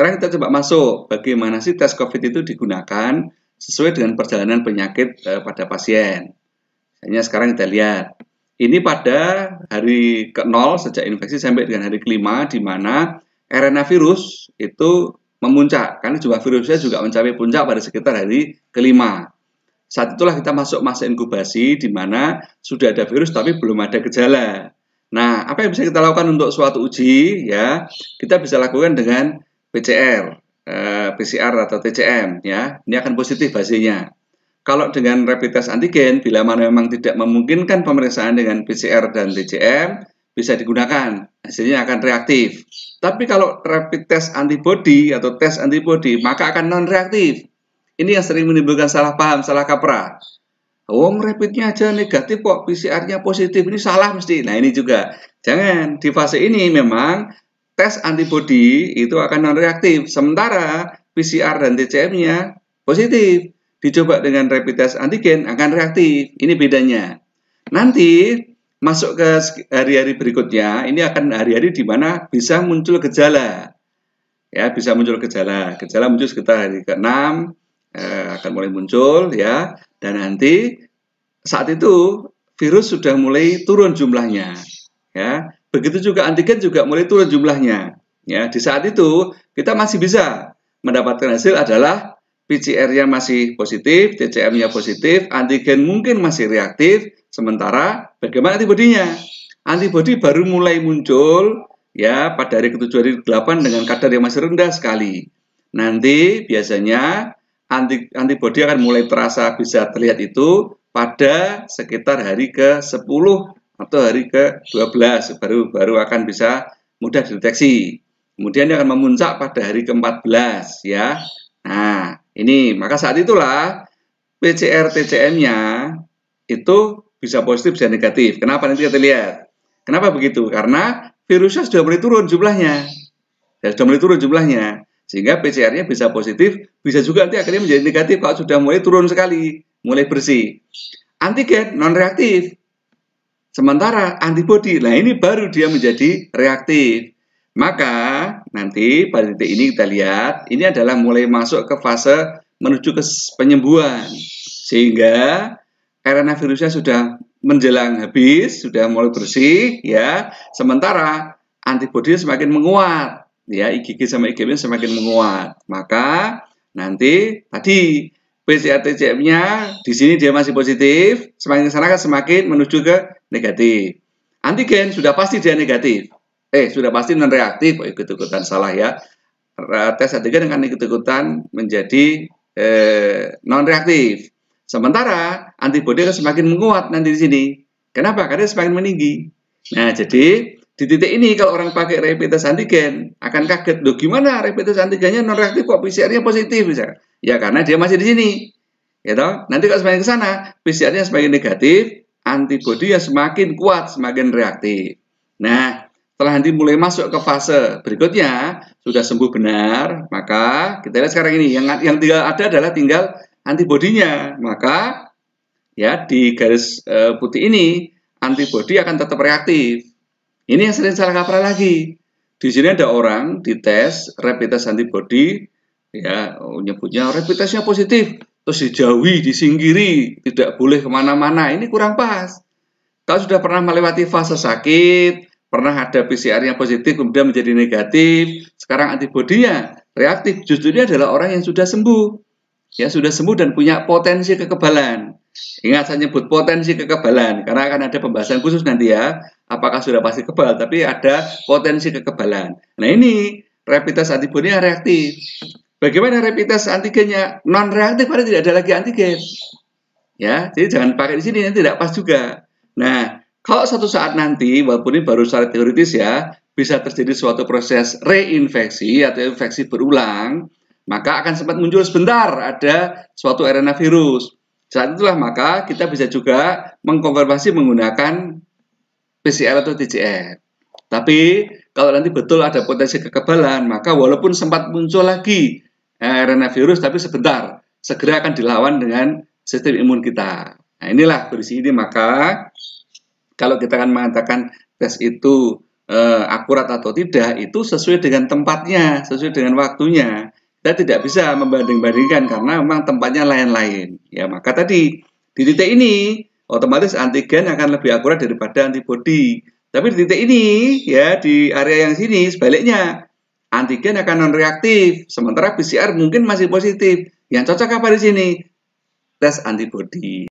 Sekarang kita coba masuk, bagaimana sih tes COVID itu digunakan sesuai dengan perjalanan penyakit pada pasien. Misalnya sekarang kita lihat, ini pada hari ke-0 sejak infeksi sampai dengan hari ke-5, di mana RNA virus itu memuncak, karena jumlah virusnya juga mencapai puncak pada sekitar hari ke-5. Saat itulah kita masuk masa inkubasi, di mana sudah ada virus tapi belum ada gejala. Nah, apa yang bisa kita lakukan untuk suatu uji? Ya, kita bisa lakukan dengan PCR, PCR atau TCM. Ya, ini akan positif hasilnya. Kalau dengan rapid test antigen, bila mana memang tidak memungkinkan pemeriksaan dengan PCR dan TCM, bisa digunakan, hasilnya akan reaktif. Tapi kalau rapid test antibody atau tes antibody, maka akan non-reaktif. Ini yang sering menimbulkan salah paham, salah kaprah. Rapidnya aja negatif kok, PCR-nya positif, ini salah mesti. Nah ini juga, jangan, di fase ini memang tes antibody itu akan non-reaktif, sementara PCR dan TCM-nya positif. Dicoba dengan rapid test antigen akan reaktif. Ini bedanya. Nanti masuk ke hari-hari berikutnya, ini akan hari-hari di mana bisa muncul gejala. Ya, bisa muncul gejala. Gejala muncul sekitar hari ke-6 akan mulai muncul ya. Dan nanti saat itu virus sudah mulai turun jumlahnya. Ya. Begitu juga antigen juga mulai turun jumlahnya. Ya, di saat itu kita masih bisa mendapatkan hasil adalah PCR-nya masih positif, TCM-nya positif, antigen mungkin masih reaktif, sementara bagaimana antibodinya? Antibodi baru mulai muncul ya pada hari ke-7 hari ke-8 dengan kadar yang masih rendah sekali. Nanti biasanya antibodi akan mulai terasa bisa terlihat itu pada sekitar hari ke-10 atau hari ke-12 baru akan bisa mudah dideteksi. Kemudian dia akan memuncak pada hari ke-14 ya. Nah, ini maka saat itulah PCR TCM-nya itu bisa positif bisa negatif. Kenapa nanti kita lihat? Kenapa begitu? Karena virusnya sudah mulai turun jumlahnya. Sehingga PCR-nya bisa positif, bisa juga nanti akhirnya menjadi negatif kalau sudah mulai turun sekali, mulai bersih. Antigen non reaktif. Sementara antibodi, nah ini baru dia menjadi reaktif. Maka nanti pada titik ini kita lihat, ini adalah mulai masuk ke fase menuju ke penyembuhan. Sehingga RNA virusnya sudah menjelang habis, sudah mulai bersih, ya. Sementara antibodi semakin menguat, ya. IgG sama IgM semakin menguat. Maka nanti tadi PCR TCM-nya di sini dia masih positif, semakin ke sana semakin menuju ke negatif. Antigen sudah pasti dia negatif. Sudah pasti non reaktif, ikut-ikutan salah ya. Tes antigen akan ikut-ikutan menjadi non reaktif. Sementara antibodi akan semakin menguat nanti di sini. Kenapa? Karena semakin meninggi. Nah, jadi di titik ini kalau orang pakai rapid test antigen akan kaget, loh gimana rapid test antigennya non reaktif kok PCR-nya positif misalnya. Ya karena dia masih di sini. Ya toh? Nanti kalau semakin ke sana, PCR-nya semakin negatif, antibodi yang semakin kuat, semakin reaktif. Nah, setelah nanti mulai masuk ke fase berikutnya, sudah sembuh benar, maka kita lihat sekarang ini, yang tinggal ada adalah tinggal antibodinya. Maka ya di garis putih ini, antibodi akan tetap reaktif. Ini yang sering salah kaprah lagi. Di sini ada orang dites rapid test antibodi, ya nyebutnya rapid testnya positif, terus dijauhi, disingkiri, tidak boleh kemana-mana. Ini kurang pas. Kalau sudah pernah melewati fase sakit, pernah ada PCR-nya positif, kemudian menjadi negatif, sekarang antibodinya reaktif, justru dia adalah orang yang sudah sembuh. Ya, sudah sembuh dan punya potensi kekebalan. Ingat, saya nyebut potensi kekebalan, karena akan ada pembahasan khusus nanti ya, apakah sudah pasti kebal, tapi ada potensi kekebalan. Nah ini, rapid test antibodinya reaktif. Bagaimana rapid test antigennya? Non-reaktif, karena tidak ada lagi antigen. Ya, jadi jangan pakai di sini, nanti tidak pas juga. Nah, kalau suatu saat nanti, walaupun ini baru secara teoritis ya, bisa terjadi suatu proses reinfeksi atau infeksi berulang, maka akan sempat muncul sebentar ada suatu RNA virus. Saat itulah maka kita bisa juga mengkonfirmasi menggunakan PCR atau TCM. Tapi kalau nanti betul ada potensi kekebalan, maka walaupun sempat muncul lagi RNA virus, tapi sebentar, segera akan dilawan dengan sistem imun kita. Nah inilah berisi ini, maka kalau kita akan mengatakan tes itu akurat atau tidak itu sesuai dengan tempatnya, sesuai dengan waktunya. Kita tidak bisa membanding-bandingkan karena memang tempatnya lain-lain. Ya, maka tadi di titik ini otomatis antigen akan lebih akurat daripada antibodi. Tapi di titik ini ya di area yang sini sebaliknya antigen akan non reaktif, sementara PCR mungkin masih positif. Yang cocok apa di sini? Tes antibodi.